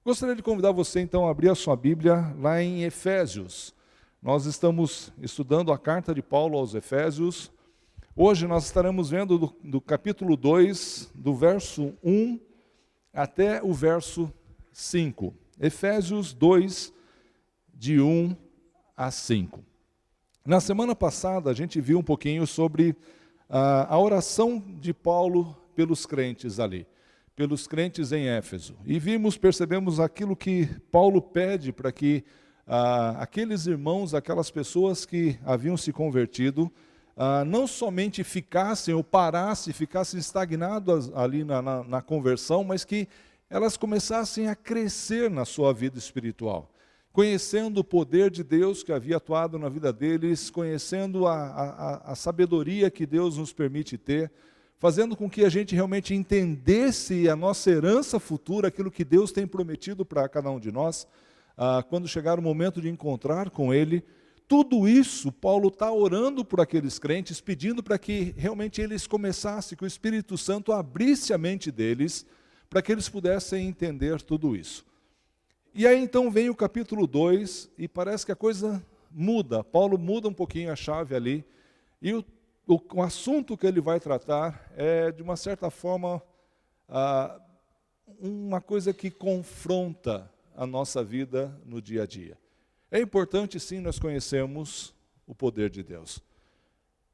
Gostaria de convidar você então a abrir a sua Bíblia lá em Efésios. Nós estamos estudando a carta de Paulo aos Efésios. Hoje nós estaremos vendo do capítulo 2, do verso 1 até o verso 5. Efésios 2, de 1 a 5. Na semana passada a gente viu um pouquinho sobre a oração de Paulo pelos crentes ali, pelos crentes em Éfeso. E percebemos aquilo que Paulo pede para que aqueles irmãos, aquelas pessoas que haviam se convertido, não somente ficassem ou ficassem estagnadas ali na conversão, mas que elas começassem a crescer na sua vida espiritual, conhecendo o poder de Deus que havia atuado na vida deles, conhecendo a sabedoria que Deus nos permite ter, fazendo com que a gente realmente entendesse a nossa herança futura, aquilo que Deus tem prometido para cada um de nós, quando chegar o momento de encontrar com Ele. Tudo isso, Paulo está orando por aqueles crentes, pedindo para que realmente eles começassem, que o Espírito Santo abrisse a mente deles, para que eles pudessem entender tudo isso. E aí então vem o capítulo 2, e parece que a coisa muda. Paulo muda um pouquinho a chave ali, e o assunto que ele vai tratar é, de uma certa forma, uma coisa que confronta a nossa vida no dia a dia. É importante, sim, nós conhecermos o poder de Deus.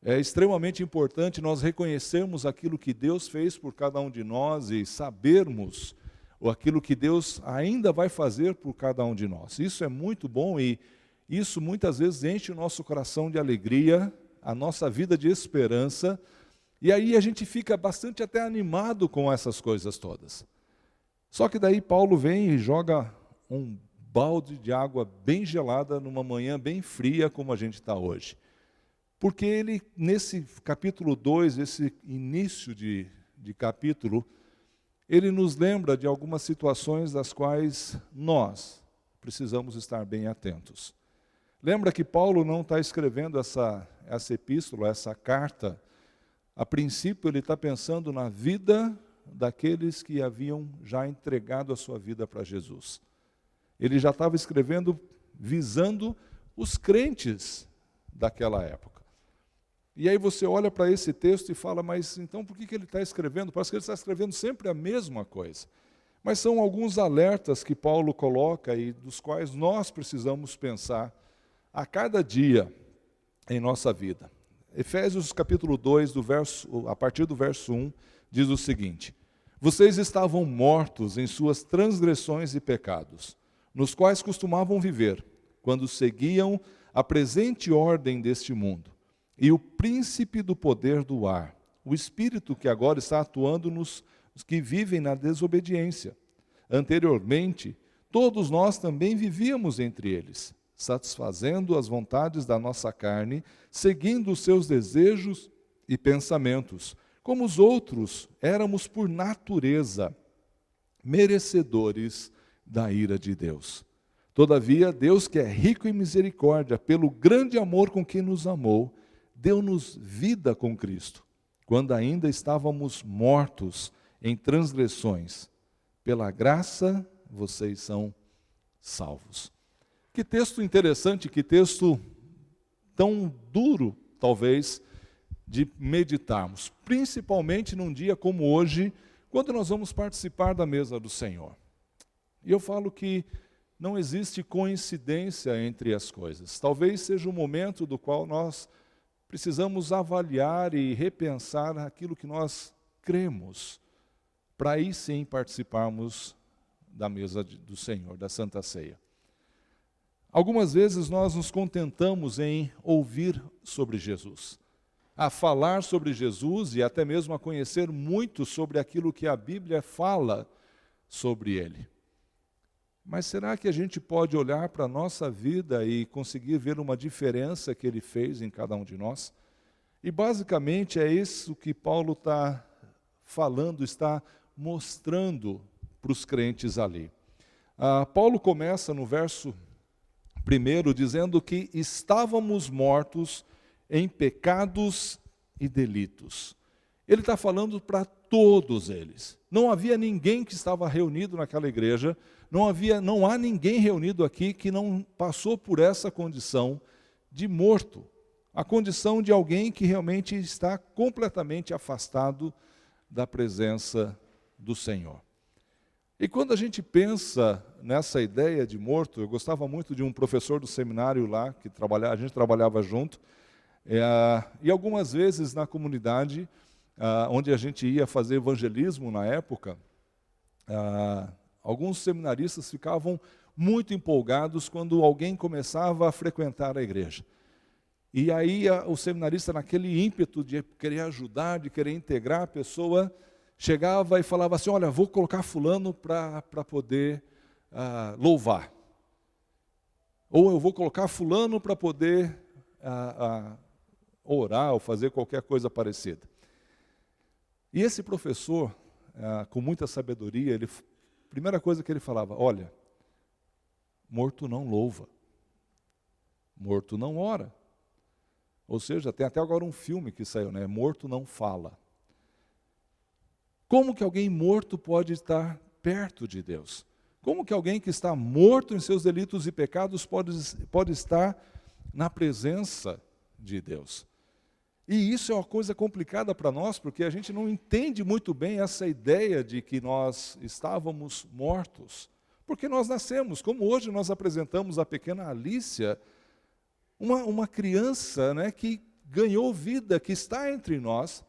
É extremamente importante nós reconhecermos aquilo que Deus fez por cada um de nós e sabermos aquilo que Deus ainda vai fazer por cada um de nós. Isso é muito bom e isso muitas vezes enche o nosso coração de alegria, a nossa vida de esperança, e aí a gente fica bastante até animado com essas coisas todas. Só que daí Paulo vem e joga um balde de água bem gelada numa manhã bem fria como a gente está hoje. Porque ele, nesse capítulo 2, esse início de capítulo, ele nos lembra de algumas situações das quais nós precisamos estar bem atentos. Lembra que Paulo não está escrevendo essa epístola, essa carta, a princípio ele está pensando na vida daqueles que haviam já entregado a sua vida para Jesus. Ele já estava escrevendo visando os crentes daquela época. E aí você olha para esse texto e fala, mas então por que ele está escrevendo? Parece que ele está escrevendo sempre a mesma coisa. Mas são alguns alertas que Paulo coloca e dos quais nós precisamos pensar a cada dia em nossa vida. Efésios capítulo 2, a partir do verso 1, diz o seguinte: vocês estavam mortos em suas transgressões e pecados, nos quais costumavam viver, quando seguiam a presente ordem deste mundo, e o príncipe do poder do ar, o espírito que agora está atuando nos que vivem na desobediência. Anteriormente, todos nós também vivíamos entre eles, satisfazendo as vontades da nossa carne, seguindo os seus desejos e pensamentos. Como os outros, éramos por natureza merecedores da ira de Deus. Todavia, Deus, que é rico em misericórdia, pelo grande amor com que nos amou, deu-nos vida com Cristo, quando ainda estávamos mortos em transgressões. Pela graça, vocês são salvos. Que texto interessante, que texto tão duro, talvez, de meditarmos, principalmente num dia como hoje, quando nós vamos participar da mesa do Senhor. E eu falo que não existe coincidência entre as coisas. Talvez seja o momento do qual nós precisamos avaliar e repensar aquilo que nós cremos, para aí sim participarmos da mesa do Senhor, da Santa Ceia. Algumas vezes nós nos contentamos em ouvir sobre Jesus, a falar sobre Jesus e até mesmo a conhecer muito sobre aquilo que a Bíblia fala sobre Ele. Mas será que a gente pode olhar para a nossa vida e conseguir ver uma diferença que Ele fez em cada um de nós? E basicamente é isso que Paulo está falando, está mostrando para os crentes ali. Paulo começa no verso 1 dizendo que estávamos mortos em pecados e delitos. Ele está falando para todos eles. Não havia ninguém que estava reunido naquela igreja, não há ninguém reunido aqui que não passou por essa condição de morto. A condição de alguém que realmente está completamente afastado da presença do Senhor. E quando a gente pensa nessa ideia de morto, eu gostava muito de um professor do seminário lá, que a gente trabalhava junto, e algumas vezes na comunidade, onde a gente ia fazer evangelismo na época, alguns seminaristas ficavam muito empolgados quando alguém começava a frequentar a igreja. E aí o seminarista, naquele ímpeto de querer ajudar, de querer integrar a pessoa, chegava e falava assim, olha, vou colocar fulano para poder louvar. Ou eu vou colocar fulano para poder orar ou fazer qualquer coisa parecida. E esse professor, com muita sabedoria, a primeira coisa que ele falava, olha, morto não louva, morto não ora. Ou seja, tem até agora um filme que saiu, né? Morto não fala. Como que alguém morto pode estar perto de Deus? Como que alguém que está morto em seus delitos e pecados pode estar na presença de Deus? E isso é uma coisa complicada para nós, porque a gente não entende muito bem essa ideia de que nós estávamos mortos. Porque nós nascemos, como hoje nós apresentamos a pequena Alícia, uma criança, né, que ganhou vida, que está entre nós,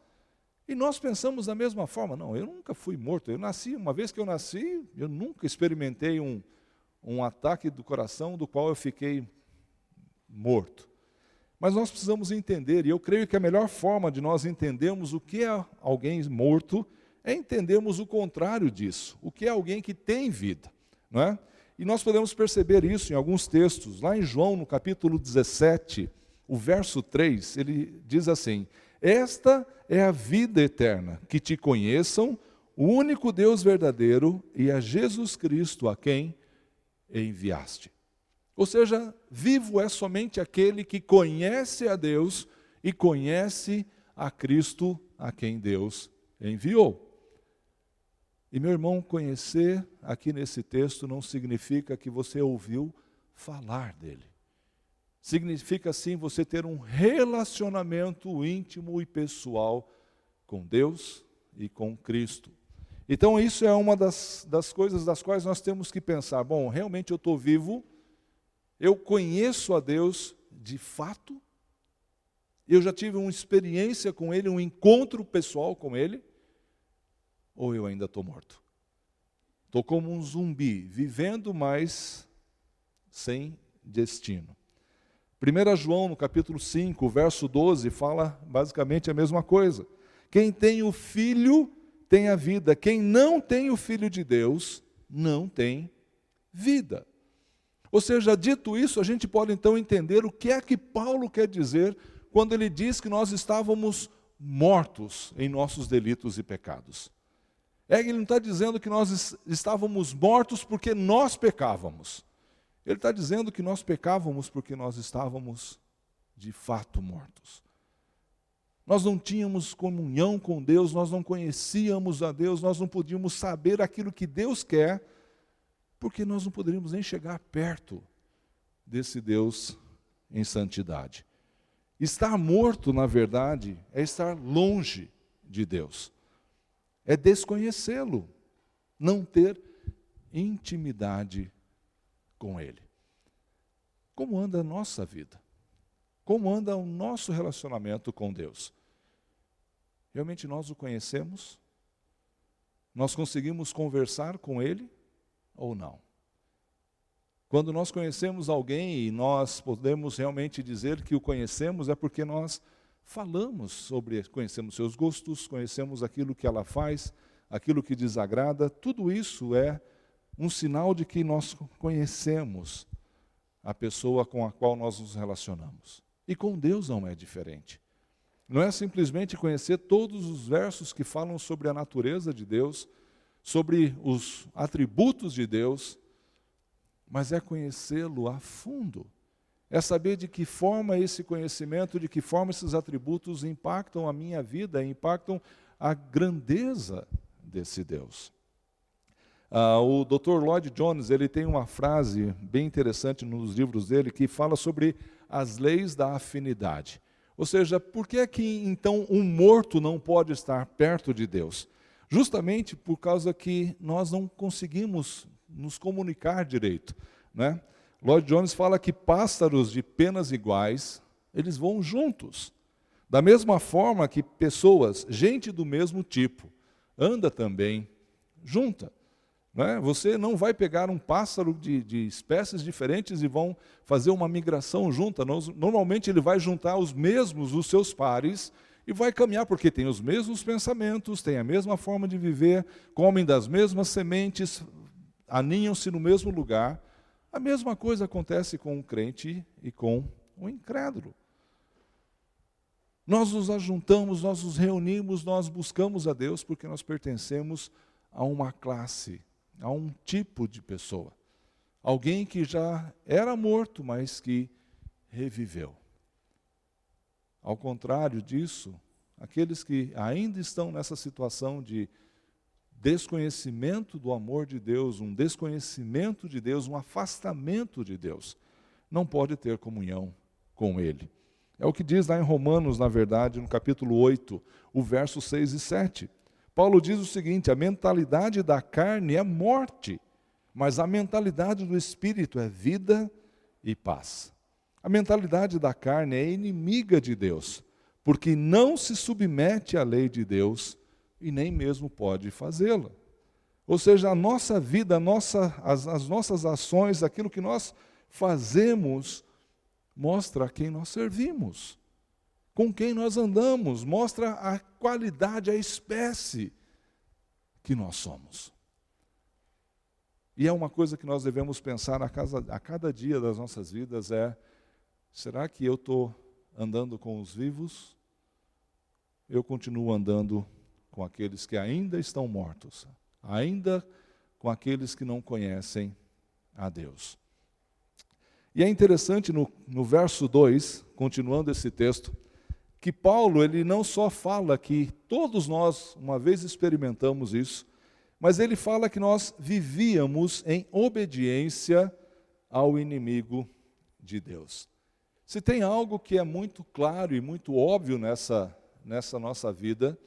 e nós pensamos da mesma forma, não, eu nunca fui morto, eu nasci, uma vez que eu nasci, eu nunca experimentei um ataque do coração do qual eu fiquei morto. Mas nós precisamos entender, e eu creio que a melhor forma de nós entendermos o que é alguém morto, é entendermos o contrário disso, o que é alguém que tem vida, não é? E nós podemos perceber isso em alguns textos, lá em João, no capítulo 17, o verso 3, ele diz assim, esta é a vida eterna, que te conheçam, o único Deus verdadeiro e a Jesus Cristo a quem enviaste. Ou seja, vivo é somente aquele que conhece a Deus e conhece a Cristo a quem Deus enviou. E meu irmão, conhecer aqui nesse texto não significa que você ouviu falar dele. Significa sim você ter um relacionamento íntimo e pessoal com Deus e com Cristo. Então isso é uma das coisas das quais nós temos que pensar, bom, realmente eu estou vivo, eu conheço a Deus de fato, eu já tive uma experiência com Ele, um encontro pessoal com Ele, ou eu ainda estou morto? Estou como um zumbi, vivendo, mas sem destino. 1 João, no capítulo 5, verso 12, fala basicamente a mesma coisa. Quem tem o Filho tem a vida, quem não tem o Filho de Deus não tem vida. Ou seja, dito isso, a gente pode então entender o que é que Paulo quer dizer quando ele diz que nós estávamos mortos em nossos delitos e pecados. Ele não está dizendo que nós estávamos mortos porque nós pecávamos. Ele está dizendo que nós pecávamos porque nós estávamos de fato mortos. Nós não tínhamos comunhão com Deus, nós não conhecíamos a Deus, nós não podíamos saber aquilo que Deus quer, porque nós não poderíamos nem chegar perto desse Deus em santidade. Estar morto, na verdade, é estar longe de Deus. É desconhecê-lo, não ter intimidade com Ele. Como anda a nossa vida? Como anda o nosso relacionamento com Deus? Realmente nós o conhecemos? Nós conseguimos conversar com Ele ou não? Quando nós conhecemos alguém e nós podemos realmente dizer que o conhecemos, é porque nós conhecemos seus gostos, conhecemos aquilo que ela faz, aquilo que desagrada, tudo isso é um sinal de que nós conhecemos a pessoa com a qual nós nos relacionamos. E com Deus não é diferente. Não é simplesmente conhecer todos os versos que falam sobre a natureza de Deus, sobre os atributos de Deus, mas é conhecê-lo a fundo. É saber de que forma esse conhecimento, de que forma esses atributos impactam a minha vida, impactam a grandeza desse Deus. O Dr. Lloyd Jones, ele tem uma frase bem interessante nos livros dele, que fala sobre as leis da afinidade. Ou seja, por que é que então um morto não pode estar perto de Deus? Justamente por causa que nós não conseguimos nos comunicar direito, né? Lloyd Jones fala que pássaros de penas iguais, eles voam juntos. Da mesma forma que pessoas, gente do mesmo tipo, anda também junta. Né? Você não vai pegar um pássaro de espécies diferentes e vão fazer uma migração junta. Normalmente ele vai juntar os mesmos, os seus pares, e vai caminhar, porque tem os mesmos pensamentos, tem a mesma forma de viver, comem das mesmas sementes, aninham-se no mesmo lugar. A mesma coisa acontece com o crente e com o incrédulo. Nós nos ajuntamos, nós nos reunimos, nós buscamos a Deus porque nós pertencemos a uma classe, a um tipo de pessoa. Alguém que já era morto, mas que reviveu. Ao contrário disso, aqueles que ainda estão nessa situação de desconhecimento do amor de Deus, um desconhecimento de Deus, um afastamento de Deus, não pode ter comunhão com Ele. É o que diz lá em Romanos, na verdade, no capítulo 8, o verso 6 e 7. Paulo diz o seguinte: a mentalidade da carne é morte, mas a mentalidade do Espírito é vida e paz. A mentalidade da carne é inimiga de Deus, porque não se submete à lei de Deus e nem mesmo pode fazê-la. Ou seja, a nossa vida, as nossas ações, aquilo que nós fazemos, mostra a quem nós servimos, com quem nós andamos, mostra a qualidade, a espécie que nós somos. E é uma coisa que nós devemos pensar a cada dia das nossas vidas, será que eu estou andando com os vivos? Eu continuo andando com aqueles que ainda estão mortos, ainda com aqueles que não conhecem a Deus. E é interessante no verso 2, continuando esse texto, que Paulo, ele não só fala que todos nós uma vez experimentamos isso, mas ele fala que nós vivíamos em obediência ao inimigo de Deus. Se tem algo que é muito claro e muito óbvio nessa nossa vida,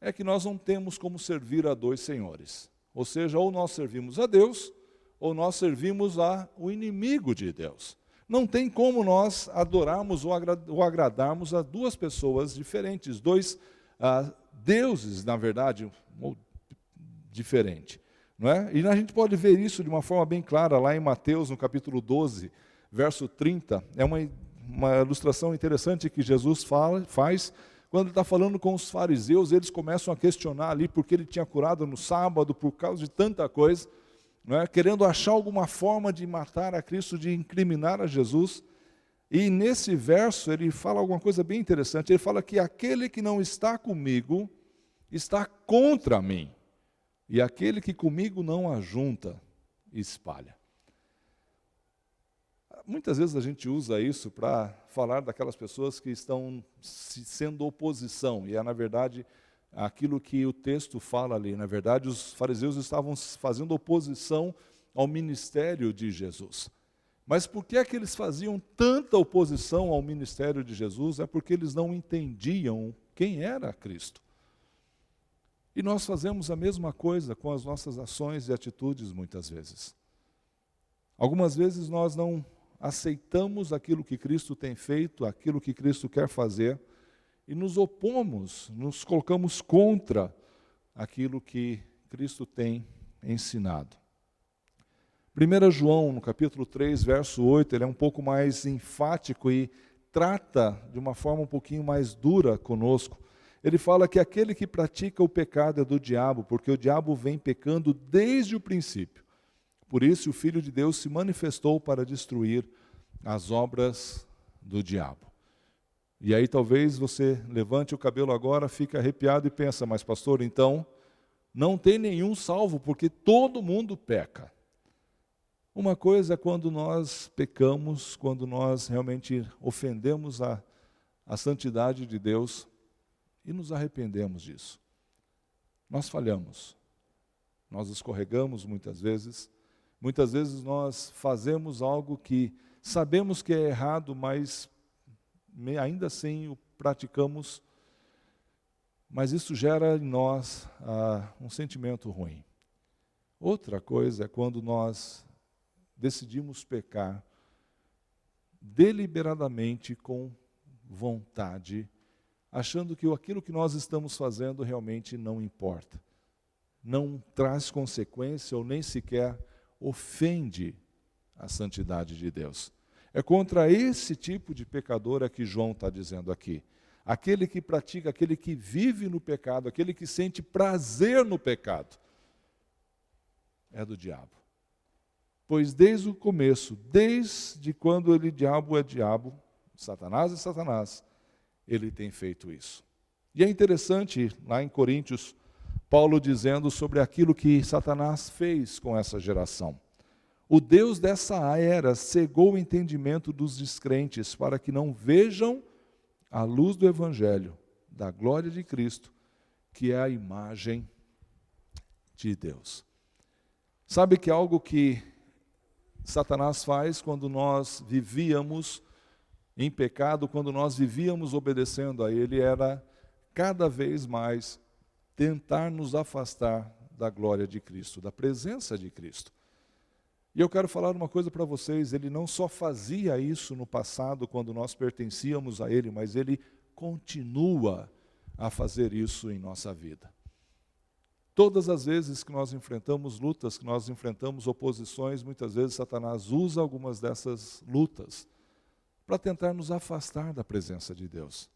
é que nós não temos como servir a dois senhores. Ou seja, ou nós servimos a Deus, ou nós servimos ao inimigo de Deus. Não tem como nós adorarmos ou agradarmos a duas pessoas diferentes, dois deuses, na verdade, diferente. Não é? E a gente pode ver isso de uma forma bem clara lá em Mateus, no capítulo 12, verso 30. É uma ilustração interessante que Jesus faz. Quando ele está falando com os fariseus, eles começam a questionar ali porque ele tinha curado no sábado, por causa de tanta coisa, não é? Querendo achar alguma forma de matar a Cristo, de incriminar a Jesus. E nesse verso ele fala alguma coisa bem interessante. Ele fala que aquele que não está comigo, está contra mim. E aquele que comigo não ajunta, espalha. Muitas vezes a gente usa isso para falar daquelas pessoas que estão sendo oposição, e é na verdade aquilo que o texto fala ali. Na verdade, os fariseus estavam fazendo oposição ao ministério de Jesus. Mas por que é que eles faziam tanta oposição ao ministério de Jesus? É porque eles não entendiam quem era Cristo. E nós fazemos a mesma coisa com as nossas ações e atitudes muitas vezes. Algumas vezes nós não aceitamos aquilo que Cristo tem feito, aquilo que Cristo quer fazer, e nos opomos, nos colocamos contra aquilo que Cristo tem ensinado. 1 João, no capítulo 3, verso 8, ele é um pouco mais enfático e trata de uma forma um pouquinho mais dura conosco. Ele fala que aquele que pratica o pecado é do diabo, porque o diabo vem pecando desde o princípio. Por isso o Filho de Deus se manifestou para destruir as obras do diabo. E aí talvez você levante o cabelo agora, fique arrepiado e pensa, mas pastor, então não tem nenhum salvo, porque todo mundo peca. Uma coisa é quando nós pecamos, quando nós realmente ofendemos a santidade de Deus e nos arrependemos disso. Nós falhamos, nós escorregamos muitas vezes nós fazemos algo que sabemos que é errado, mas ainda assim o praticamos, mas isso gera em nós um sentimento ruim. Outra coisa é quando nós decidimos pecar deliberadamente, com vontade, achando que aquilo que nós estamos fazendo realmente não importa, não traz consequência ou nem sequer ofende a santidade de Deus. É contra esse tipo de pecador que João está dizendo aqui. Aquele que pratica, aquele que vive no pecado, aquele que sente prazer no pecado, é do diabo. Pois desde o começo, desde quando diabo é diabo, Satanás é Satanás, ele tem feito isso. E é interessante, lá em Coríntios, Paulo dizendo sobre aquilo que Satanás fez com essa geração. O Deus dessa era cegou o entendimento dos descrentes para que não vejam a luz do Evangelho, da glória de Cristo, que é a imagem de Deus. Sabe que algo que Satanás faz quando nós vivíamos em pecado, quando nós vivíamos obedecendo a ele, era cada vez mais tentar nos afastar da glória de Cristo, da presença de Cristo. E eu quero falar uma coisa para vocês, ele não só fazia isso no passado, quando nós pertencíamos a ele, mas ele continua a fazer isso em nossa vida. Todas as vezes que nós enfrentamos lutas, que nós enfrentamos oposições, muitas vezes Satanás usa algumas dessas lutas para tentar nos afastar da presença de Deus,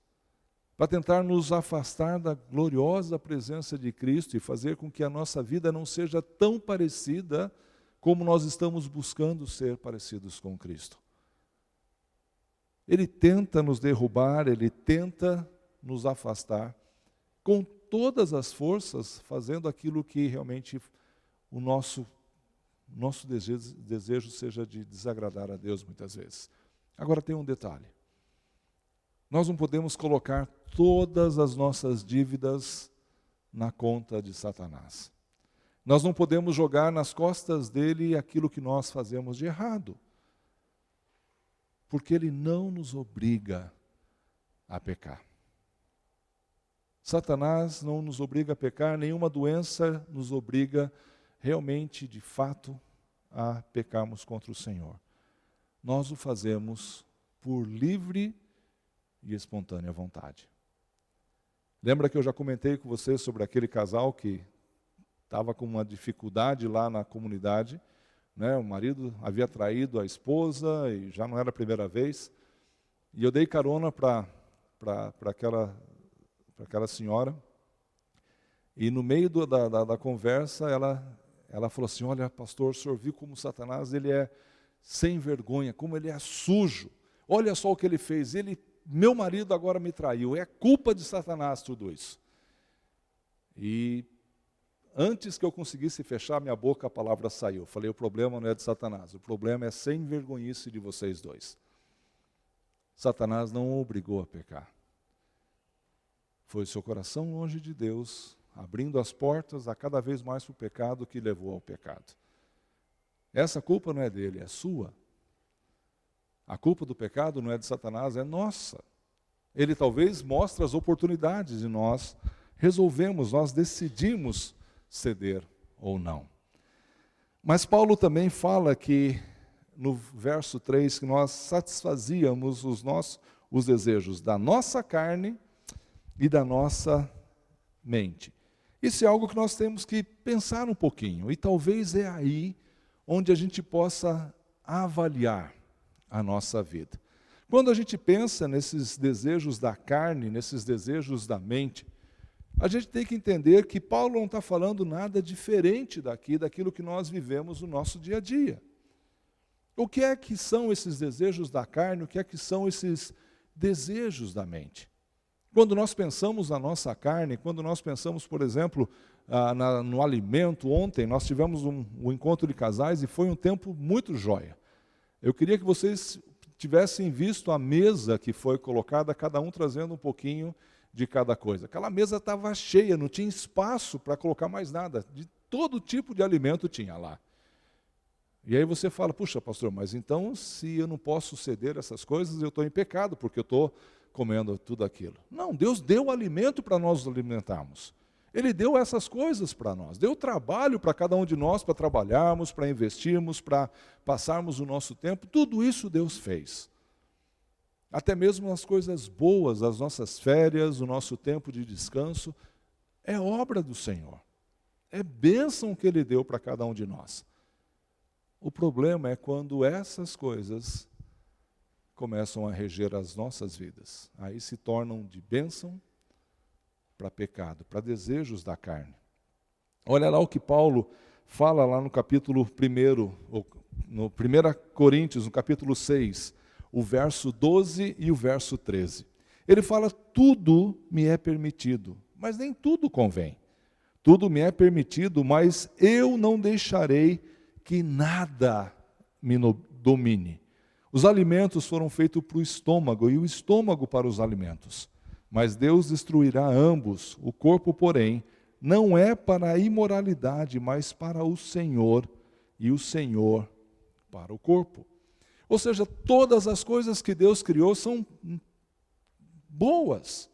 para tentar nos afastar da gloriosa presença de Cristo e fazer com que a nossa vida não seja tão parecida como nós estamos buscando ser parecidos com Cristo. Ele tenta nos derrubar, ele tenta nos afastar, com todas as forças, fazendo aquilo que realmente o nosso desejo seja de desagradar a Deus muitas vezes. Agora tem um detalhe. Nós não podemos colocar todas as nossas dívidas na conta de Satanás. Nós não podemos jogar nas costas dele aquilo que nós fazemos de errado. Porque ele não nos obriga a pecar. Satanás não nos obriga a pecar, nenhuma doença nos obriga realmente, de fato, a pecarmos contra o Senhor. Nós o fazemos por livre e espontânea vontade. Lembra que eu já comentei com você sobre aquele casal que estava com uma dificuldade lá na comunidade, né? O marido havia traído a esposa e já não era a primeira vez, e eu dei carona para aquela senhora, e no meio da conversa ela falou assim: olha, pastor, o senhor viu como Satanás ele é sem vergonha, como ele é sujo, olha só o que ele fez, meu marido agora me traiu, é culpa de Satanás tudo isso. E antes que eu conseguisse fechar minha boca, a palavra saiu. Eu falei: o problema não é de Satanás, o problema é sem vergonhice de vocês dois. Satanás não o obrigou a pecar. Foi o seu coração longe de Deus, abrindo as portas a cada vez mais para o pecado, que levou ao pecado. Essa culpa não é dele, é sua. A culpa do pecado não é de Satanás, é nossa. Ele talvez mostre as oportunidades e nós resolvemos, nós decidimos ceder ou não. Mas Paulo também fala que, no verso 3, que nós satisfazíamos os desejos da nossa carne e da nossa mente. Isso é algo que nós temos que pensar um pouquinho, e talvez é aí onde a gente possa avaliar a nossa vida. Quando a gente pensa nesses desejos da carne, nesses desejos da mente, a gente tem que entender que Paulo não está falando nada diferente daquilo que nós vivemos no nosso dia a dia. O que é que são esses desejos da carne? O que é que são esses desejos da mente? Quando nós pensamos na nossa carne, quando nós pensamos, por exemplo, no alimento, ontem nós tivemos um encontro de casais e foi um tempo muito jóia. Eu queria que vocês tivessem visto a mesa que foi colocada, cada um trazendo um pouquinho de cada coisa. Aquela mesa estava cheia, não tinha espaço para colocar mais nada. De todo tipo de alimento tinha lá. E aí você fala, puxa, pastor, mas então se eu não posso ceder essas coisas, eu estou em pecado, porque eu estou comendo tudo aquilo. Não, Deus deu alimento para nós nos alimentarmos. Ele deu essas coisas para nós, deu trabalho para cada um de nós, para trabalharmos, para investirmos, para passarmos o nosso tempo, tudo isso Deus fez. Até mesmo as coisas boas, as nossas férias, o nosso tempo de descanso, é obra do Senhor. É bênção que Ele deu para cada um de nós. O problema é quando essas coisas começam a reger as nossas vidas. Aí se tornam de bênção para pecado, para desejos da carne. Olha lá o que Paulo fala lá no capítulo 1, no 1 Coríntios, no capítulo 6, o verso 12 e o verso 13. Ele fala, tudo me é permitido, mas nem tudo convém. Tudo me é permitido, mas eu não deixarei que nada me domine. Os alimentos foram feitos para o estômago e o estômago para os alimentos. Mas Deus destruirá ambos. O corpo, porém, não é para a imoralidade, mas para o Senhor, e o Senhor para o corpo. Ou seja, todas as coisas que Deus criou são boas.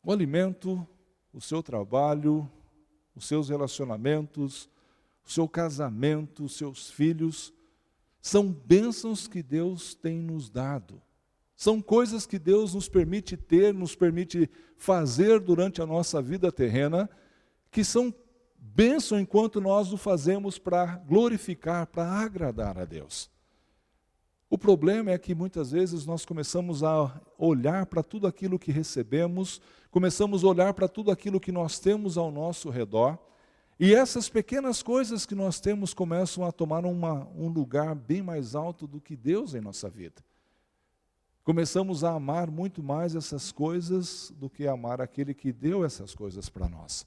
O alimento, o seu trabalho, os seus relacionamentos, o seu casamento, os seus filhos, são bênçãos que Deus tem nos dado. São coisas que Deus nos permite ter, nos permite fazer durante a nossa vida terrena, que são bênção enquanto nós o fazemos para glorificar, para agradar a Deus. O problema é que muitas vezes nós começamos a olhar para tudo aquilo que recebemos, começamos a olhar para tudo aquilo que nós temos ao nosso redor, e essas pequenas coisas que nós temos começam a tomar um lugar bem mais alto do que Deus em nossa vida. Começamos a amar muito mais essas coisas do que amar aquele que deu essas coisas para nós.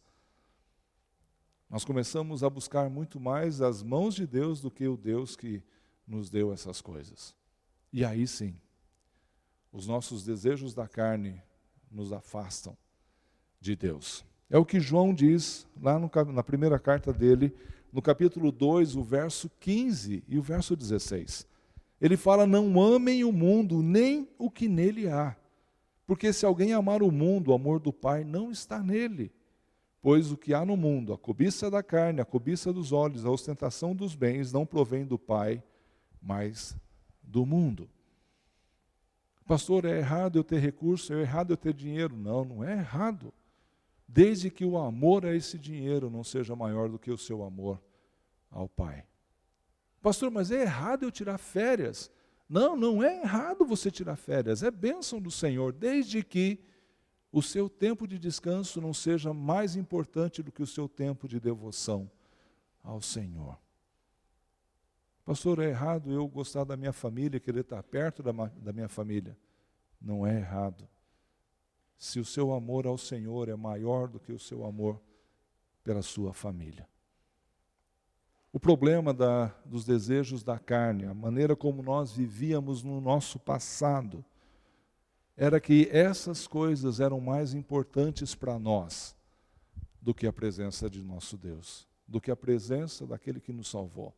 Nós começamos a buscar muito mais as mãos de Deus do que o Deus que nos deu essas coisas. E aí sim, os nossos desejos da carne nos afastam de Deus. É o que João diz lá na primeira carta dele, no capítulo 2, o verso 15 e o verso 16. Ele fala, não amem o mundo, nem o que nele há. Porque se alguém amar o mundo, o amor do Pai não está nele. Pois o que há no mundo, a cobiça da carne, a cobiça dos olhos, a ostentação dos bens, não provém do Pai, mas do mundo. Pastor, é errado eu ter recurso, é errado eu ter dinheiro. Não, não é errado. Desde que o amor a esse dinheiro não seja maior do que o seu amor ao Pai. Pastor, mas é errado eu tirar férias? Não, não é errado você tirar férias, é bênção do Senhor, desde que o seu tempo de descanso não seja mais importante do que o seu tempo de devoção ao Senhor. Pastor, é errado eu gostar da minha família, querer estar perto da minha família? Não é errado. Se o seu amor ao Senhor é maior do que o seu amor pela sua família. O problema dos desejos da carne, a maneira como nós vivíamos no nosso passado, era que essas coisas eram mais importantes para nós do que a presença de nosso Deus, do que a presença daquele que nos salvou.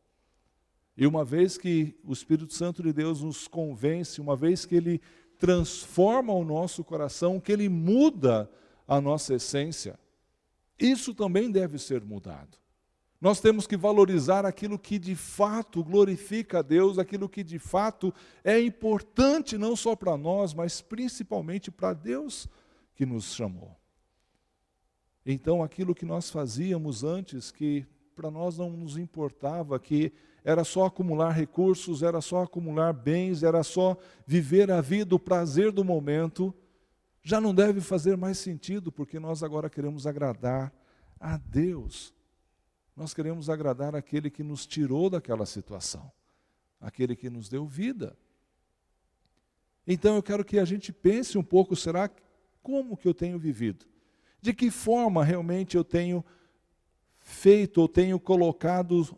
E uma vez que o Espírito Santo de Deus nos convence, uma vez que Ele transforma o nosso coração, que Ele muda a nossa essência, isso também deve ser mudado. Nós temos que valorizar aquilo que de fato glorifica a Deus, aquilo que de fato é importante não só para nós, mas principalmente para Deus que nos chamou. Então aquilo que nós fazíamos antes, que para nós não nos importava, que era só acumular recursos, era só acumular bens, era só viver a vida, o prazer do momento, já não deve fazer mais sentido, porque nós agora queremos agradar a Deus. Nós queremos agradar aquele que nos tirou daquela situação, aquele que nos deu vida. Então eu quero que a gente pense um pouco, será como que eu tenho vivido? De que forma realmente eu tenho feito, ou tenho colocado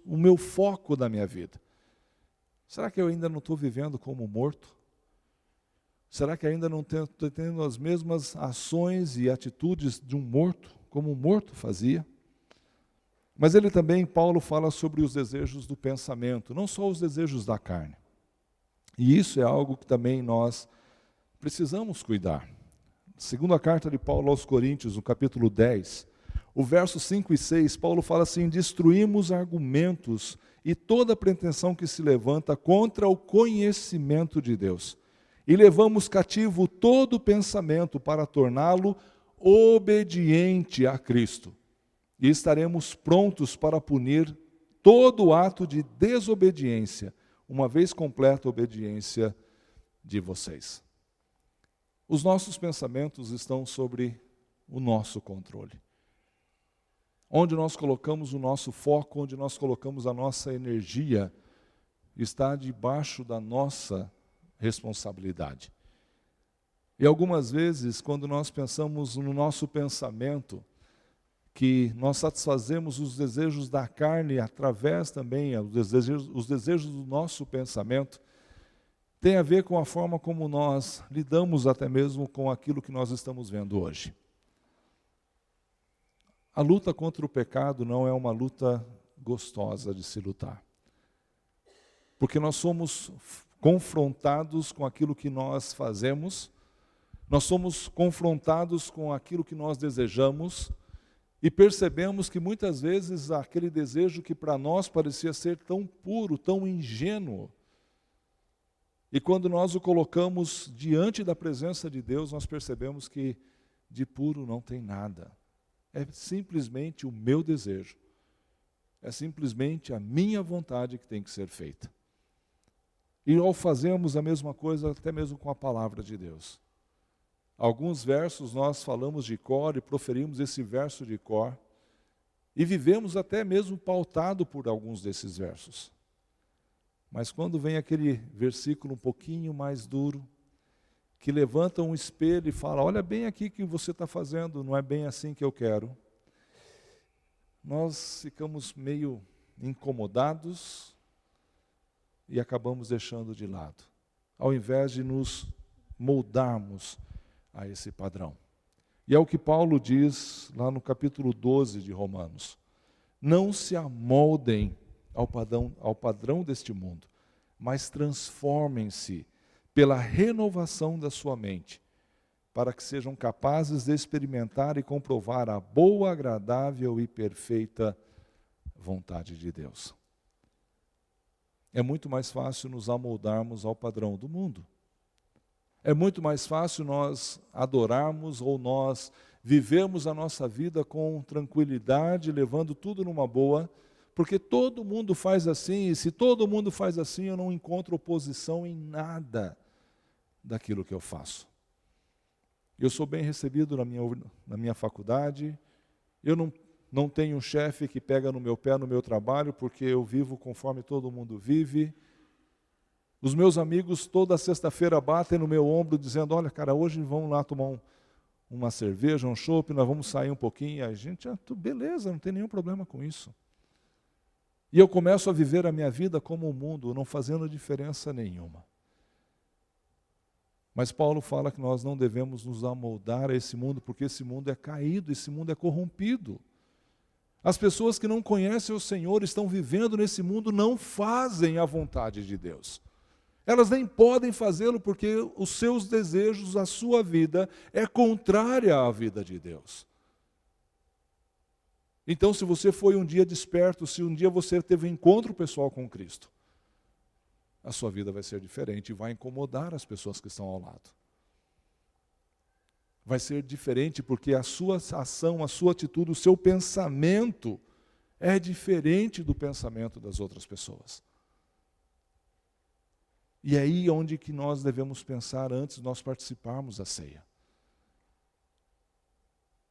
o meu foco da minha vida? Será que eu ainda não estou vivendo como morto? Será que ainda não estou tendo as mesmas ações e atitudes de um morto, como um morto fazia? Mas ele também, Paulo, fala sobre os desejos do pensamento, não só os desejos da carne. E isso é algo que também nós precisamos cuidar. Segundo a carta de Paulo aos Coríntios, no capítulo 10, o verso 5 e 6, Paulo fala assim: destruímos argumentos e toda pretensão que se levanta contra o conhecimento de Deus. E levamos cativo todo pensamento para torná-lo obediente a Cristo. E estaremos prontos para punir todo ato de desobediência, uma vez completa a obediência de vocês. Os nossos pensamentos estão sobre o nosso controle. Onde nós colocamos o nosso foco, onde nós colocamos a nossa energia, está debaixo da nossa responsabilidade. E algumas vezes, quando nós pensamos no nosso pensamento, que nós satisfazemos os desejos da carne através também, os desejos do nosso pensamento, tem a ver com a forma como nós lidamos até mesmo com aquilo que nós estamos vendo hoje. A luta contra o pecado não é uma luta gostosa de se lutar. Porque nós somos confrontados com aquilo que nós fazemos, nós somos confrontados com aquilo que nós desejamos, e percebemos que muitas vezes aquele desejo que para nós parecia ser tão puro, tão ingênuo, e quando nós o colocamos diante da presença de Deus, nós percebemos que de puro não tem nada. É simplesmente o meu desejo. É simplesmente a minha vontade que tem que ser feita. E ao fazermos a mesma coisa, até mesmo com a palavra de Deus. Alguns versos nós falamos de cor e proferimos esse verso de cor. E vivemos até mesmo pautado por alguns desses versos. Mas quando vem aquele versículo um pouquinho mais duro, que levanta um espelho e fala: olha bem aqui que você está fazendo, não é bem assim que eu quero. Nós ficamos meio incomodados e acabamos deixando de lado, ao invés de nos moldarmos a esse padrão. E é o que Paulo diz lá no capítulo 12 de Romanos: não se amoldem ao padrão deste mundo, mas transformem-se pela renovação da sua mente, para que sejam capazes de experimentar e comprovar a boa, agradável e perfeita vontade de Deus. É muito mais fácil nos amoldarmos ao padrão do mundo. É muito mais fácil nós adorarmos ou nós vivermos a nossa vida com tranquilidade, levando tudo numa boa, porque todo mundo faz assim, e se todo mundo faz assim, eu não encontro oposição em nada daquilo que eu faço. Eu sou bem recebido na minha faculdade, eu não tenho um chefe que pega no meu pé no meu trabalho, porque eu vivo conforme todo mundo vive. Os meus amigos toda sexta-feira batem no meu ombro dizendo: olha cara, hoje vamos lá tomar uma cerveja, um chopp, nós vamos sair um pouquinho. E a gente, beleza, não tem nenhum problema com isso. E eu começo a viver a minha vida como o mundo, não fazendo diferença nenhuma. Mas Paulo fala que nós não devemos nos amoldar a esse mundo, porque esse mundo é caído, esse mundo é corrompido. As pessoas que não conhecem o Senhor, estão vivendo nesse mundo, não fazem a vontade de Deus. Elas nem podem fazê-lo porque os seus desejos, a sua vida, é contrária à vida de Deus. Então, se você foi um dia desperto, se um dia você teve um encontro pessoal com Cristo, a sua vida vai ser diferente e vai incomodar as pessoas que estão ao lado. Vai ser diferente porque a sua ação, a sua atitude, o seu pensamento é diferente do pensamento das outras pessoas. E é aí onde que nós devemos pensar antes de nós participarmos da ceia.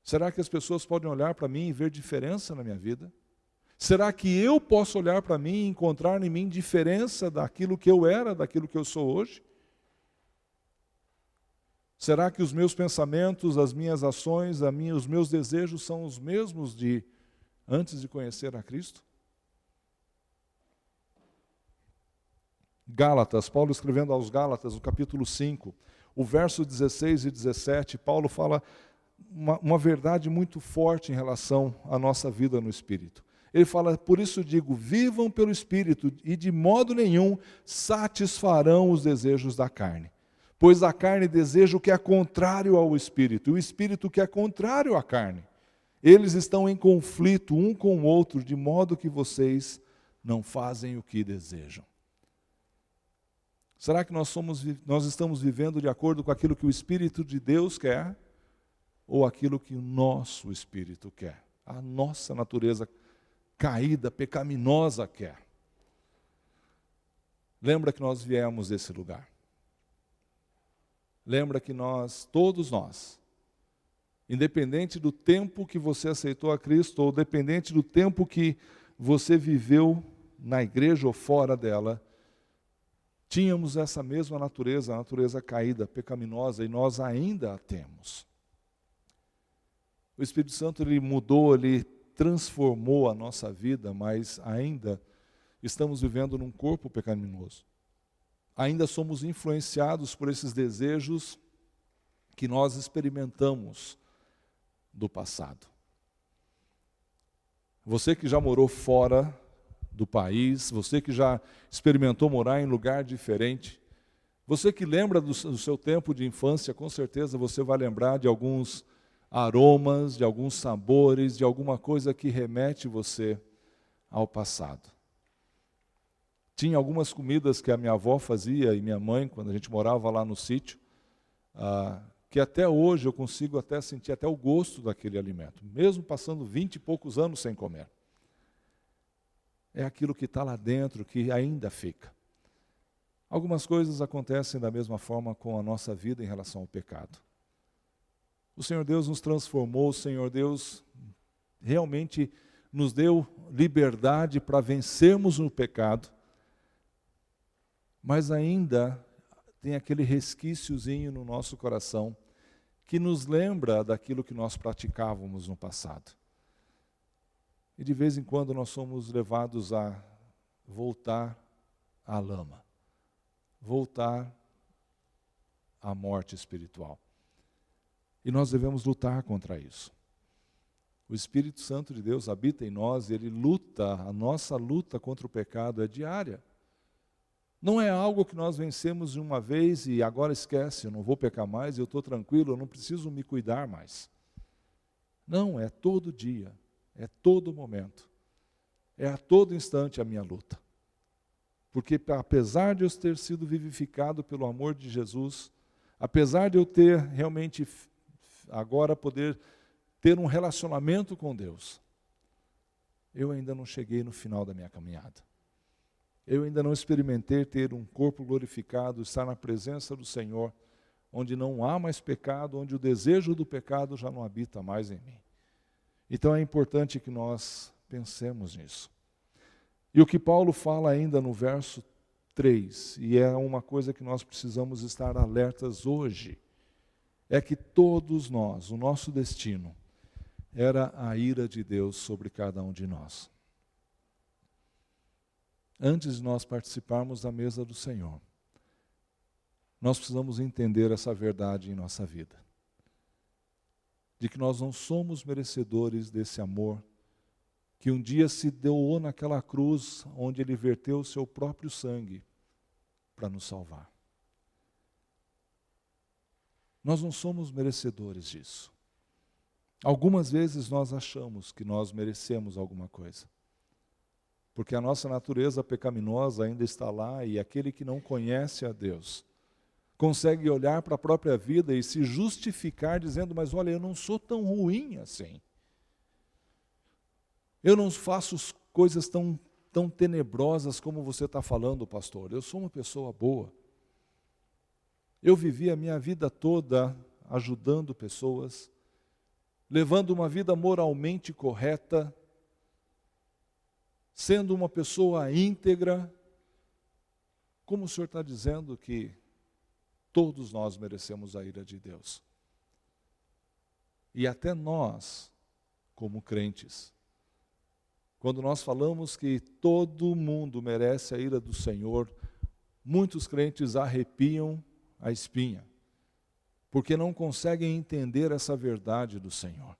Será que as pessoas podem olhar para mim e ver diferença na minha vida? Será que eu posso olhar para mim e encontrar em mim diferença daquilo que eu era, daquilo que eu sou hoje? Será que os meus pensamentos, as minhas ações, os meus desejos são os mesmos de antes de conhecer a Cristo? Gálatas, Paulo escrevendo aos Gálatas, no capítulo 5, O verso 16 e 17, Paulo fala uma verdade muito forte em relação à nossa vida no Espírito. Ele fala, por isso digo, vivam pelo Espírito e de modo nenhum satisfarão os desejos da carne. Pois a carne deseja o que é contrário ao Espírito, e o Espírito o que é contrário à carne. Eles estão em conflito um com o outro, de modo que vocês não fazem o que desejam. Será que nós estamos vivendo de acordo com aquilo que o Espírito de Deus quer? Ou aquilo que o nosso Espírito quer? A nossa natureza caída, pecaminosa quer. Lembra que nós viemos desse lugar. Lembra que todos nós, independente do tempo que você aceitou a Cristo, ou dependente do tempo que você viveu na igreja ou fora dela, tínhamos essa mesma natureza, a natureza caída, pecaminosa, e nós ainda a temos. O Espírito Santo, ele mudou, ele transformou a nossa vida, mas ainda estamos vivendo num corpo pecaminoso. Ainda somos influenciados por esses desejos que nós experimentamos do passado. Você que já morou fora do país, você que já experimentou morar em lugar diferente, você que lembra do seu tempo de infância, com certeza você vai lembrar de alguns aromas, de alguns sabores, de alguma coisa que remete você ao passado. Tinha algumas comidas que a minha avó fazia e minha mãe, quando a gente morava lá no sítio, que até hoje eu consigo até sentir até o gosto daquele alimento, mesmo passando 20 e poucos anos sem comer. É aquilo que está lá dentro, que ainda fica. Algumas coisas acontecem da mesma forma com a nossa vida em relação ao pecado. O Senhor Deus nos transformou, o Senhor Deus realmente nos deu liberdade para vencermos o pecado, mas ainda tem aquele resquíciozinho no nosso coração que nos lembra daquilo que nós praticávamos no passado. E de vez em quando nós somos levados a voltar à lama, voltar à morte espiritual. E nós devemos lutar contra isso. O Espírito Santo de Deus habita em nós e ele luta, a nossa luta contra o pecado é diária. Não é algo que nós vencemos de uma vez e agora esquece, eu não vou pecar mais, eu estou tranquilo, eu não preciso me cuidar mais. Não, é todo dia, é todo momento, é a todo instante a minha luta. Porque apesar de eu ter sido vivificado pelo amor de Jesus, apesar de eu ter realmente agora poder ter um relacionamento com Deus, eu ainda não cheguei no final da minha caminhada. Eu ainda não experimentei ter um corpo glorificado, estar na presença do Senhor, onde não há mais pecado, onde o desejo do pecado já não habita mais em mim. Então é importante que nós pensemos nisso. E o que Paulo fala ainda no verso 3, e é uma coisa que nós precisamos estar alertas hoje, é que todos nós, o nosso destino, era a ira de Deus sobre cada um de nós. Antes de nós participarmos da mesa do Senhor, nós precisamos entender essa verdade em nossa vida. De que nós não somos merecedores desse amor, que um dia se doou naquela cruz, onde Ele verteu o seu próprio sangue para nos salvar. Nós não somos merecedores disso. Algumas vezes nós achamos que nós merecemos alguma coisa. Porque a nossa natureza pecaminosa ainda está lá e aquele que não conhece a Deus consegue olhar para a própria vida e se justificar dizendo, mas olha, eu não sou tão ruim assim. Eu não faço coisas tão tenebrosas como você está falando, pastor. Eu sou uma pessoa boa. Eu vivi a minha vida toda ajudando pessoas, levando uma vida moralmente correta, sendo uma pessoa íntegra. Como o Senhor está dizendo que todos nós merecemos a ira de Deus? E até nós, como crentes, quando nós falamos que todo mundo merece a ira do Senhor, muitos crentes arrepiam a espinha. porque não conseguem entender essa verdade do Senhor.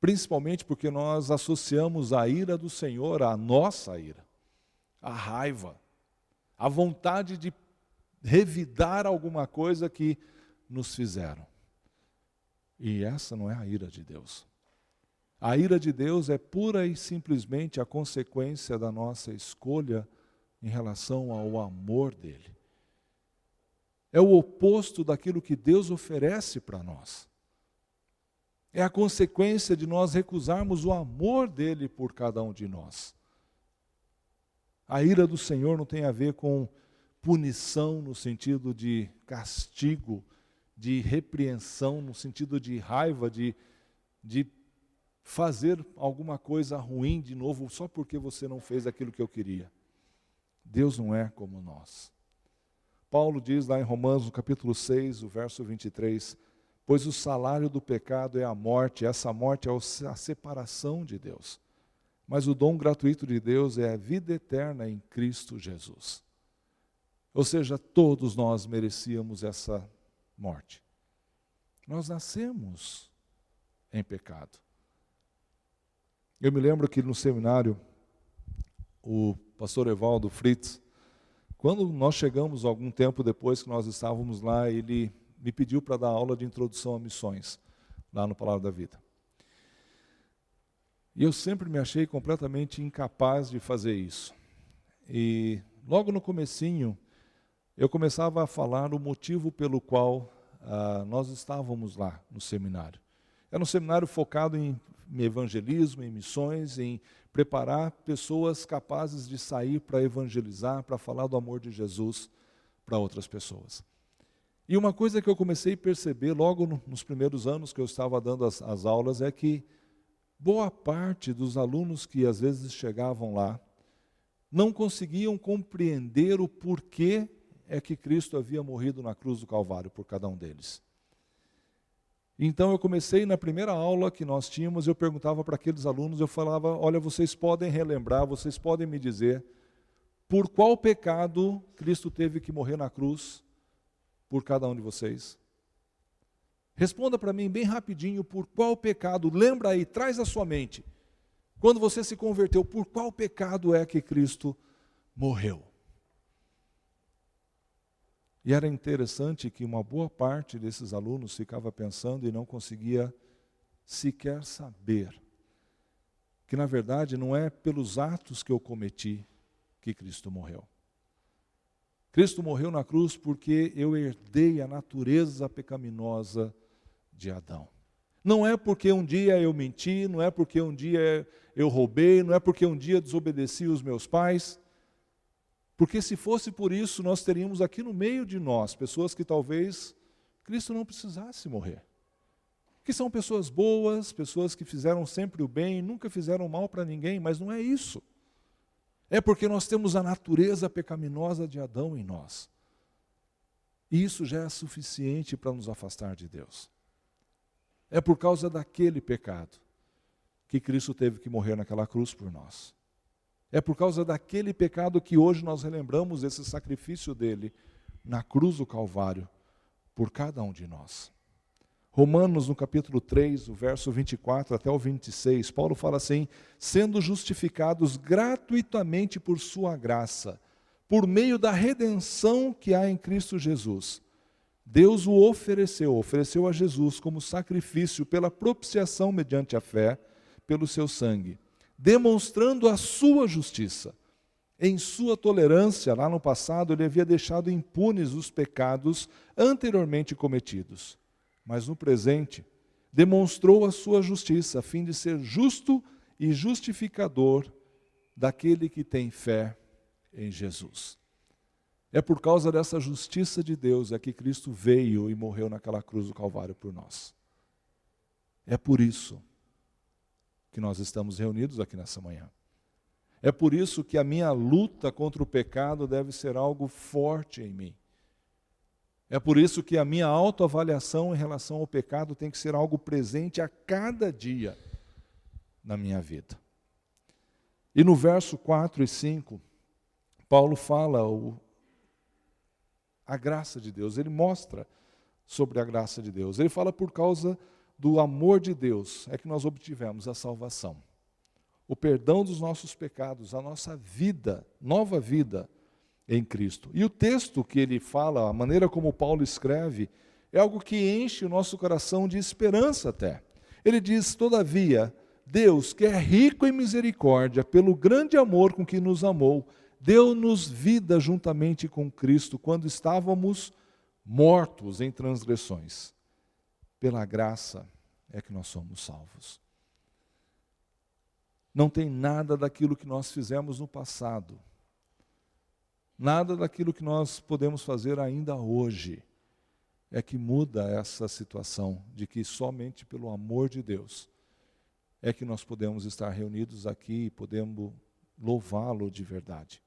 Principalmente porque nós associamos a ira do Senhor à nossa ira, à raiva, à vontade de revidar alguma coisa que nos fizeram. E essa não é a ira de Deus. A ira de Deus é pura e simplesmente a consequência da nossa escolha em relação ao amor dele. É o oposto daquilo que Deus oferece para nós. É a consequência de nós recusarmos o amor dele por cada um de nós. A ira do Senhor não tem a ver com punição no sentido de castigo, de repreensão, no sentido de raiva, de fazer alguma coisa ruim de novo só porque você não fez aquilo que eu queria. Deus não é como nós. Paulo diz lá em Romanos, no capítulo 6, o verso 23, pois o salário do pecado é a morte, essa morte é a separação de Deus. Mas o dom gratuito de Deus é a vida eterna em Cristo Jesus. Ou seja, todos nós merecíamos essa morte. Nós nascemos em pecado. Eu me lembro que no seminário, o pastor Evaldo Fritz, quando nós chegamos algum tempo depois que nós estávamos lá, ele me pediu para dar aula de introdução a missões, lá no Palavra da Vida. E eu sempre me achei completamente incapaz de fazer isso. E logo no comecinho, eu começava a falar o motivo pelo qual nós estávamos lá no seminário. Era um seminário focado em evangelismo, em missões, em preparar pessoas capazes de sair para evangelizar, para falar do amor de Jesus para outras pessoas. E uma coisa que eu comecei a perceber logo nos primeiros anos que eu estava dando as aulas é que boa parte dos alunos que às vezes chegavam lá não conseguiam compreender o porquê é que Cristo havia morrido na cruz do Calvário por cada um deles. Então eu comecei na primeira aula que nós tínhamos, eu perguntava para aqueles alunos, eu falava, olha, vocês podem relembrar, vocês podem me dizer por qual pecado Cristo teve que morrer na cruz por cada um de vocês? Responda para mim bem rapidinho, por qual pecado, lembra aí, traz à sua mente, quando você se converteu, por qual pecado é que Cristo morreu? E era interessante que uma boa parte desses alunos ficava pensando e não conseguia sequer saber que, na verdade, não é pelos atos que eu cometi que Cristo morreu. Cristo morreu na cruz porque eu herdei a natureza pecaminosa de Adão. Não é porque um dia eu menti, não é porque um dia eu roubei, não é porque um dia desobedeci os meus pais. Porque se fosse por isso, nós teríamos aqui no meio de nós pessoas que talvez Cristo não precisasse morrer. Que são pessoas boas, pessoas que fizeram sempre o bem, nunca fizeram mal para ninguém, mas não é isso. É porque nós temos a natureza pecaminosa de Adão em nós. E isso já é suficiente para nos afastar de Deus. É por causa daquele pecado que Cristo teve que morrer naquela cruz por nós. É por causa daquele pecado que hoje nós relembramos esse sacrifício dele na cruz do Calvário por cada um de nós. Romanos, no capítulo 3, o verso 24 até o 26, Paulo fala assim, sendo justificados gratuitamente por sua graça, por meio da redenção que há em Cristo Jesus. Deus o ofereceu a Jesus como sacrifício pela propiciação mediante a fé, pelo seu sangue, demonstrando a sua justiça. Em sua tolerância, lá no passado, ele havia deixado impunes os pecados anteriormente cometidos. Mas no presente, demonstrou a sua justiça, a fim de ser justo e justificador daquele que tem fé em Jesus. É por causa dessa justiça de Deus é que Cristo veio e morreu naquela cruz do Calvário por nós. É por isso que nós estamos reunidos aqui nessa manhã. É por isso que a minha luta contra o pecado deve ser algo forte em mim. É por isso que a minha autoavaliação em relação ao pecado tem que ser algo presente a cada dia na minha vida. E no verso 4 e 5, Paulo fala a graça de Deus, ele mostra sobre a graça de Deus. Ele fala por causa do amor de Deus é que nós obtivemos a salvação. O perdão dos nossos pecados, a nossa vida, nova vida em Cristo. E o texto que ele fala, a maneira como Paulo escreve, é algo que enche o nosso coração de esperança até. Ele diz, todavia, Deus, que é rico em misericórdia, pelo grande amor com que nos amou, deu-nos vida juntamente com Cristo, quando estávamos mortos em transgressões. Pela graça é que nós somos salvos. Não tem nada daquilo que nós fizemos no passado, nada daquilo que nós podemos fazer ainda hoje, é que muda essa situação de que somente pelo amor de Deus é que nós podemos estar reunidos aqui e podemos louvá-lo de verdade,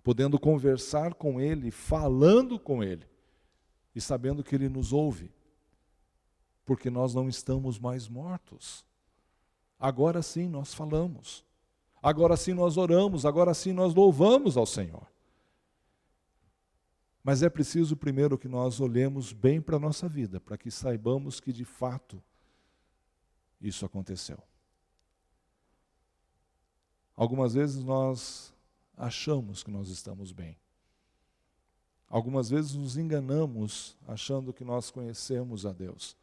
podendo conversar com Ele, falando com Ele e sabendo que Ele nos ouve, porque nós não estamos mais mortos. Agora sim nós falamos, agora sim nós oramos, agora sim nós louvamos ao Senhor. Mas é preciso primeiro que nós olhemos bem para a nossa vida, para que saibamos que de fato isso aconteceu. Algumas vezes nós achamos que nós estamos bem. Algumas vezes nos enganamos achando que nós conhecemos a Deus,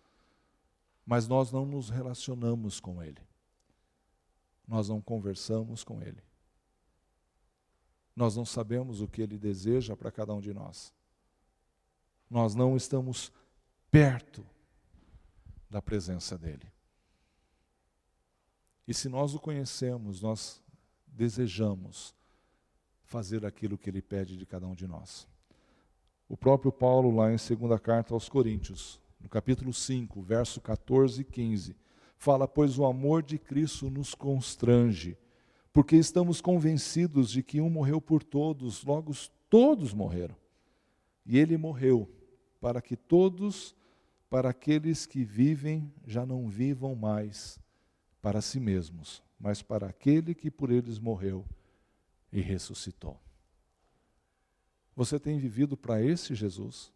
mas nós não nos relacionamos com Ele. Nós não conversamos com Ele. Nós não sabemos o que Ele deseja para cada um de nós. Nós não estamos perto da presença dEle. E se nós o conhecemos, nós desejamos fazer aquilo que Ele pede de cada um de nós. O próprio Paulo, lá em 2ª carta aos Coríntios, no capítulo 5, verso 14 e 15, fala, pois o amor de Cristo nos constrange, porque estamos convencidos de que um morreu por todos, logo todos morreram. E Ele morreu para que todos, para aqueles que vivem, já não vivam mais para si mesmos, mas para aquele que por eles morreu e ressuscitou. Você tem vivido para esse Jesus?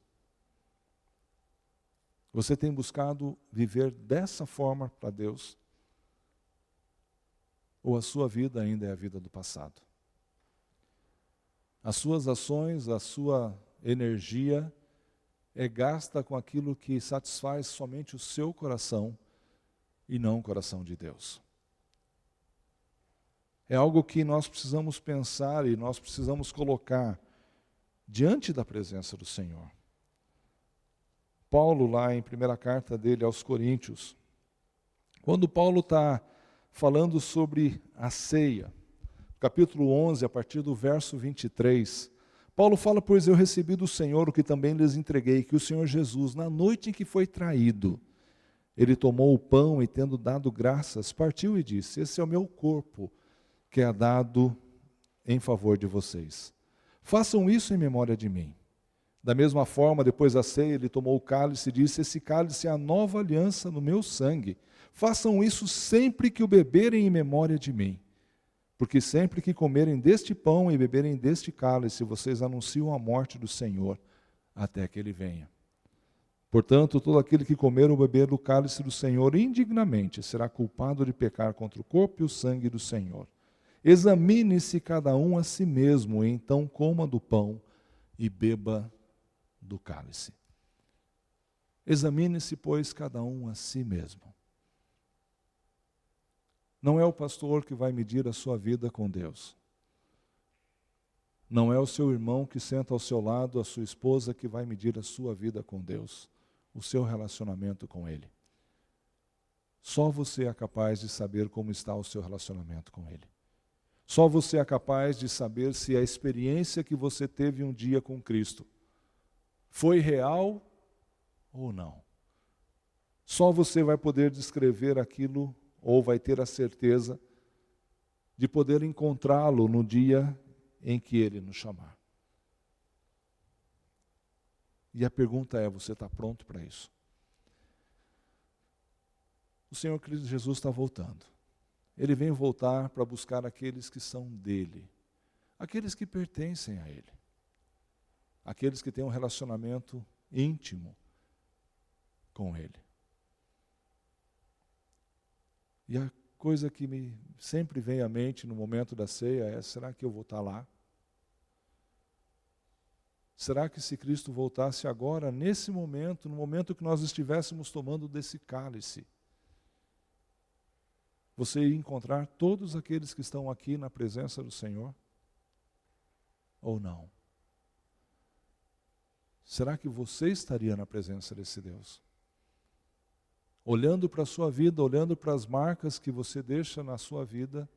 Você tem buscado viver dessa forma para Deus? Ou a sua vida ainda é a vida do passado? As suas ações, a sua energia é gasta com aquilo que satisfaz somente o seu coração e não o coração de Deus. É algo que nós precisamos pensar e nós precisamos colocar diante da presença do Senhor. Paulo, lá em primeira carta dele aos Coríntios, quando Paulo está falando sobre a ceia, capítulo 11, a partir do verso 23, Paulo fala, pois eu recebi do Senhor o que também lhes entreguei, que o Senhor Jesus, na noite em que foi traído, Ele tomou o pão e, tendo dado graças, partiu e disse, esse é o meu corpo, que é dado em favor de vocês. Façam isso em memória de mim. Da mesma forma, depois da ceia, ele tomou o cálice e disse, esse cálice é a nova aliança no meu sangue. Façam isso sempre que o beberem em memória de mim. Porque sempre que comerem deste pão e beberem deste cálice, vocês anunciam a morte do Senhor, até que Ele venha. Portanto, todo aquele que comer ou beber do cálice do Senhor indignamente será culpado de pecar contra o corpo e o sangue do Senhor. Examine-se cada um a si mesmo, e então coma do pão e beba do cálice. Examine-se, pois, cada um a si mesmo. Não é o pastor que vai medir a sua vida com Deus. Não é o seu irmão que senta ao seu lado, a sua esposa, que vai medir a sua vida com Deus, o seu relacionamento com Ele. Só você é capaz de saber como está o seu relacionamento com Ele. Só você é capaz de saber se a experiência que você teve um dia com Cristo foi real ou não. Só você vai poder descrever aquilo, ou vai ter a certeza de poder encontrá-lo no dia em que Ele nos chamar. E a pergunta é, você está pronto para isso? O Senhor Cristo Jesus está voltando. Ele vem voltar para buscar aqueles que são dele, aqueles que pertencem a Ele, aqueles que têm um relacionamento íntimo com Ele. E a coisa que sempre vem à mente no momento da ceia é: será que eu vou estar lá? Será que se Cristo voltasse agora, nesse momento, no momento que nós estivéssemos tomando desse cálice, você ia encontrar todos aqueles que estão aqui na presença do Senhor? Ou não? Será que você estaria na presença desse Deus? Olhando para a sua vida, olhando para as marcas que você deixa na sua vida,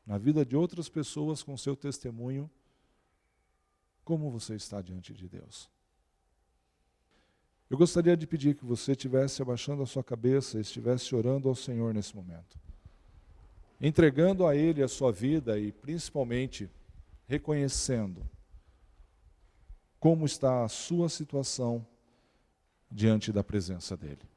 na vida de outras pessoas com seu testemunho, como você está diante de Deus? Eu gostaria de pedir que você estivesse abaixando a sua cabeça, estivesse orando ao Senhor nesse momento, entregando a Ele a sua vida e principalmente reconhecendo como está a sua situação diante da presença dEle.